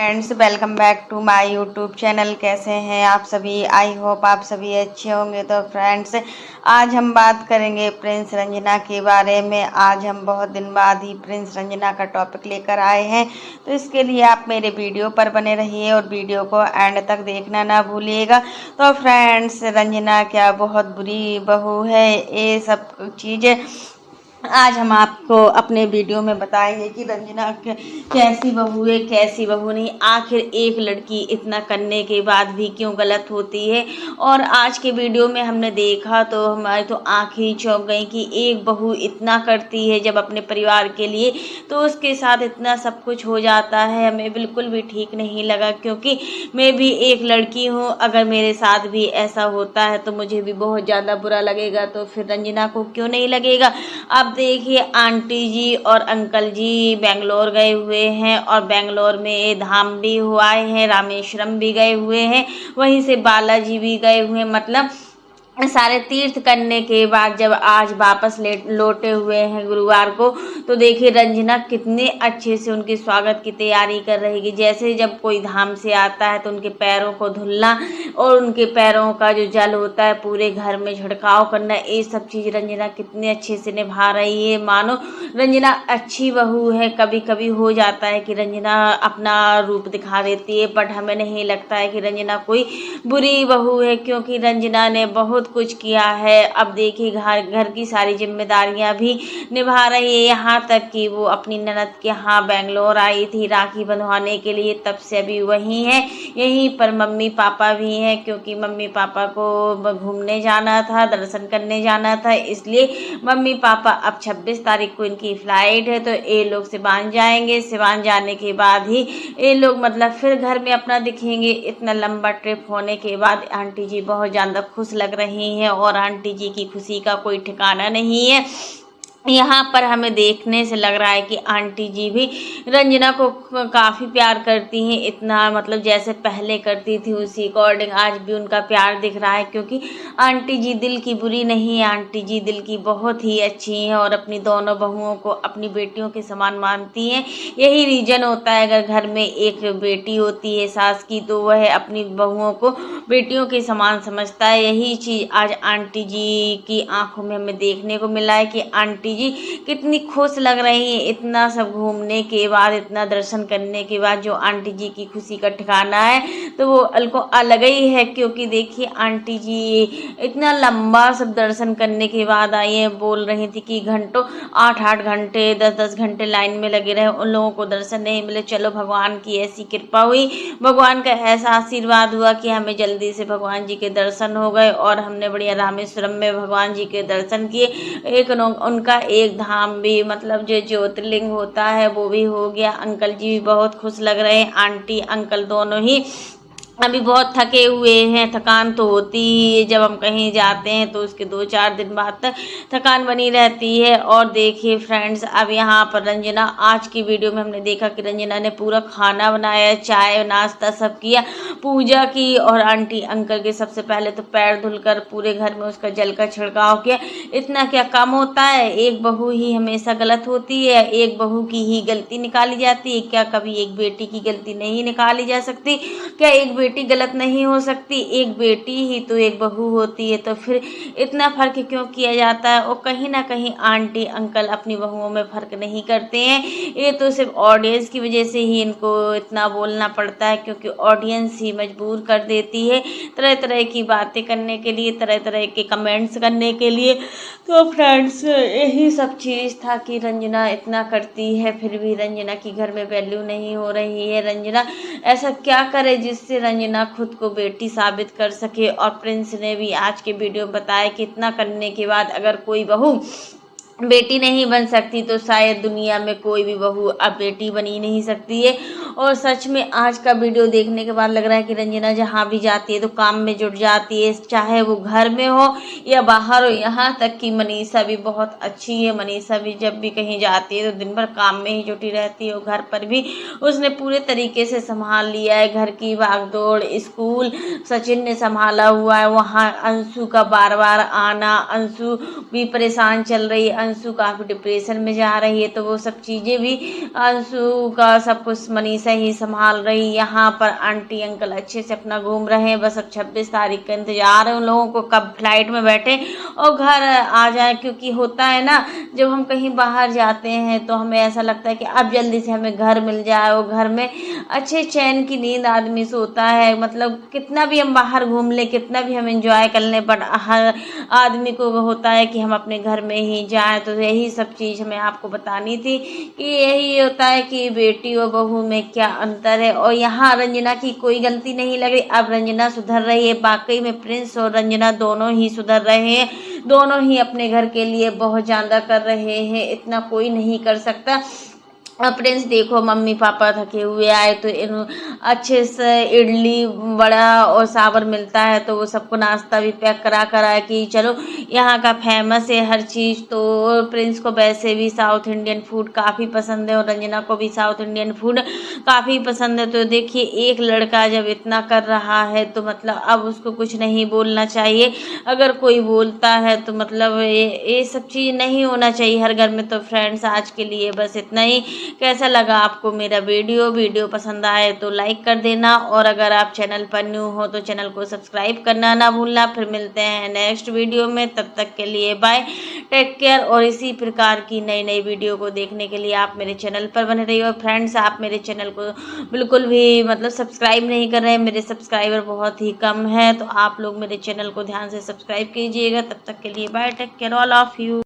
Friends, welcome back to my YouTube channel. कैसे हैं आप सभी? आई होप आप सभी अच्छे होंगे। तो फ्रेंड्स, आज हम बात करेंगे प्रिंस रंजना के बारे में। आज हम बहुत दिन बाद ही प्रिंस रंजना का टॉपिक लेकर आए हैं, तो इसके लिए आप मेरे वीडियो पर बने रहिए और वीडियो को एंड तक देखना ना भूलिएगा। तो फ्रेंड्स, रंजना क्या बहुत बुरी बहू है, ये सब चीज़ें आज हम आपको अपने वीडियो में बताएंगे कि रंजना कैसी बहू है, कैसी बहू नहीं। आखिर एक लड़की इतना करने के बाद भी क्यों गलत होती है। और आज के वीडियो में हमने देखा तो हमारी तो आंखें ही चौंक गई कि एक बहू इतना करती है जब अपने परिवार के लिए, तो उसके साथ इतना सब कुछ हो जाता है। हमें बिल्कुल भी ठीक नहीं लगा, क्योंकि मैं भी एक लड़की हूँ। अगर मेरे साथ भी ऐसा होता है तो मुझे भी बहुत ज़्यादा बुरा लगेगा, तो फिर रंजना को क्यों नहीं लगेगा। अब देखिए, आंटी जी और अंकल जी बेंगलोर गए हुए हैं और बेंगलोर में धाम भी हुआ है, रामेश्वरम भी गए हुए हैं, वहीं से बालाजी भी गए हुए हैं। मतलब सारे तीर्थ करने के बाद जब आज वापस लौटे हुए हैं गुरुवार को, तो देखिए रंजना कितने अच्छे से उनके स्वागत की तैयारी कर रही है। जैसे जब कोई धाम से आता है तो उनके पैरों को धुलना और उनके पैरों का जो जल होता है पूरे घर में छिड़काव करना, ये सब चीज़ रंजना कितने अच्छे से निभा रही है। मानो रंजना अच्छी बहू है। कभी कभी हो जाता है कि रंजना अपना रूप दिखा देती है, बट हमें नहीं लगता है कि रंजना कोई बुरी बहू है, क्योंकि रंजना ने बहुत कुछ किया है। अब देखिए, घर की सारी जिम्मेदारियां भी निभा रही है। यहाँ तक कि वो अपनी ननद के यहाँ बेंगलोर आई थी राखी बंधवाने के लिए, तब से अभी वहीं है। यहीं पर मम्मी पापा भी हैं, क्योंकि मम्मी पापा को घूमने जाना था, दर्शन करने जाना था, इसलिए मम्मी पापा अब 26 तारीख को इनकी फ्लाइट है, तो ये लोग सिवान जाएंगे। सिवान जाने के बाद ही ये लोग मतलब फिर घर में अपना दिखेंगे। इतना लंबा ट्रिप होने के बाद आंटी जी बहुत ज़्यादा खुश लग रही हैं और आंटी जी की खुशी का कोई ठिकाना नहीं है। यहाँ पर हमें देखने से लग रहा है कि आंटी जी भी रंजना को काफ़ी प्यार करती हैं। इतना मतलब जैसे पहले करती थी उसी अकॉर्डिंग आज भी उनका प्यार दिख रहा है, क्योंकि आंटी जी दिल की बुरी नहीं है। आंटी जी दिल की बहुत ही अच्छी हैं और अपनी दोनों बहुओं को अपनी बेटियों के समान मानती हैं। यही रीज़न होता है, अगर घर में एक बेटी होती है सास की, तो वह अपनी बहुओं को बेटियों के समान समझता है। यही चीज़ आज आंटी जी की आंखों में हमें देखने को मिला है कि आंटी जी कितनी खुश लग रही है। इतना सब घूमने के बाद, इतना दर्शन करने के बाद जो आंटी जी की खुशी का ठिकाना है तो वो अलग ही है। क्योंकि देखिए, आंटी जी इतना लंबा सब दर्शन करने के बाद आई है, बोल रही थी कि घंटों 8-8 घंटे 10-10 घंटे लाइन में लगे रहे, उन लोगों को दर्शन नहीं मिले। चलो, भगवान की ऐसी कृपा हुई, भगवान का ऐसा आशीर्वाद हुआ कि हमें जल्दी से भगवान जी के दर्शन हो गए और हमने बढ़िया रामेश्वरम में भगवान जी के दर्शन किए। एक उनका एक धाम भी मतलब जो ज्योतिर्लिंग होता है वो भी हो गया। अंकल जी भी बहुत खुश लग रहे हैं, आंटी अंकल दोनों ही अभी बहुत थके हुए हैं। थकान तो होती ही है, जब हम कहीं जाते हैं तो उसके 2-4 दिन बाद तक थकान बनी रहती है। और देखिए फ्रेंड्स, अब यहाँ पर रंजना, आज की वीडियो में हमने देखा कि रंजना ने पूरा खाना बनाया, चाय नाश्ता सब किया, पूजा की, और आंटी अंकल के सबसे पहले तो पैर धुलकर पूरे घर में उसका जल का छिड़काव किया। इतना क्या कम होता है? एक बहू ही हमेशा गलत होती है, एक बहू की ही गलती निकाली जाती है। क्या कभी एक बेटी की गलती नहीं निकाली जा सकती? क्या एक बेटी गलत नहीं हो सकती? एक बेटी ही तो एक बहू होती है, तो फिर इतना फर्क क्यों किया जाता है? और कहीं ना कहीं आंटी अंकल अपनी बहुओं में फर्क नहीं करते हैं। ये तो सिर्फ ऑडियंस की वजह से ही इनको इतना बोलना पड़ता है, क्योंकि ऑडियंस ही मजबूर कर देती है तरह तरह की बातें करने के लिए, तरह तरह के कमेंट्स करने के लिए। तो फ्रेंड्स, यही सब चीज़ था कि रंजना इतना करती है फिर भी रंजना की घर में वैल्यू नहीं हो रही है। रंजना ऐसा क्या करे जिससे रंजना खुद को बेटी साबित कर सके। और प्रिंस ने भी आज के वीडियो में बताया कि इतना करने के बाद अगर कोई बहू बेटी नहीं बन सकती तो शायद दुनिया में कोई भी बहू अब बेटी बनी नहीं सकती है। और सच में आज का वीडियो देखने के बाद लग रहा है कि रंजना जहाँ भी जाती है तो काम में जुट जाती है, चाहे वो घर में हो या बाहर हो। यहाँ तक कि मनीषा भी बहुत अच्छी है। मनीषा भी जब भी कहीं जाती है तो दिन भर काम में ही जुटी रहती है, और घर पर भी उसने पूरे तरीके से संभाल लिया है। घर की भागदौड़, स्कूल सचिन ने संभाला हुआ है, वहाँ अंशु का बार बार आना, अंशु भी परेशान चल रही है। अंशु काफ़ी डिप्रेशन में जा रही है, तो वो सब चीज़ें भी अंशु का सब कुछ मनीषा ही संभाल रही। यहाँ पर आंटी अंकल अच्छे से अपना घूम रहे हैं। बस अब 26 तारीख का इंतजार है उन लोगों को, कब फ्लाइट में बैठे और घर आ जाए, क्योंकि होता है ना जब हम कहीं बाहर जाते हैं तो हमें ऐसा लगता है कि अब जल्दी से हमें घर मिल जाए और घर में अच्छे चैन की नींद आदमी सोता है। मतलब कितना भी हम बाहर घूम ले, कितना भी हम एंजॉय कर लें, बट हर आदमी को होता है कि हम अपने घर में ही जाएं। तो यही सब चीज़ हमें आपको बतानी थी कि यही होता है कि बेटी और बहू में क्या अंतर है। और यहाँ रंजना की कोई गलती नहीं लग रही, अब रंजना सुधर रही है। वाकई में प्रिंस और रंजना दोनों ही सुधर रहे हैं, दोनों ही अपने घर के लिए बहुत ज़्यादा कर रहे हैं, इतना कोई नहीं कर सकता। प्रिंस देखो मम्मी पापा थके हुए आए तो अच्छे से इडली वड़ा और सांभर मिलता है, तो वो सबको नाश्ता भी पैक करा करा कि चलो यहाँ का फेमस है हर चीज़। तो प्रिंस को वैसे भी साउथ इंडियन फूड काफ़ी पसंद है और रंजना को भी साउथ इंडियन फूड काफ़ी पसंद है। तो देखिए एक लड़का जब इतना कर रहा है तो मतलब अब उसको कुछ नहीं बोलना चाहिए। अगर कोई बोलता है तो मतलब ये सब चीज़ नहीं होना चाहिए हर घर में। तो फ्रेंड्स आज के लिए बस इतना ही। कैसा लगा आपको मेरा वीडियो पसंद आए तो लाइक कर देना, और अगर आप चैनल पर न्यू हो तो चैनल को सब्सक्राइब करना ना भूलना। फिर मिलते हैं नेक्स्ट वीडियो में, तब तक के लिए बाय, टेक केयर। और इसी प्रकार की नई नई वीडियो को देखने के लिए आप मेरे चैनल पर बने रहिए। और फ्रेंड्स आप मेरे चैनल को बिल्कुल भी मतलब सब्सक्राइब नहीं कर रहे हैं, मेरे सब्सक्राइबर बहुत ही कम है, तो आप लोग मेरे चैनल को ध्यान से सब्सक्राइब कीजिएगा। तब तक के लिए bye, take care all of you.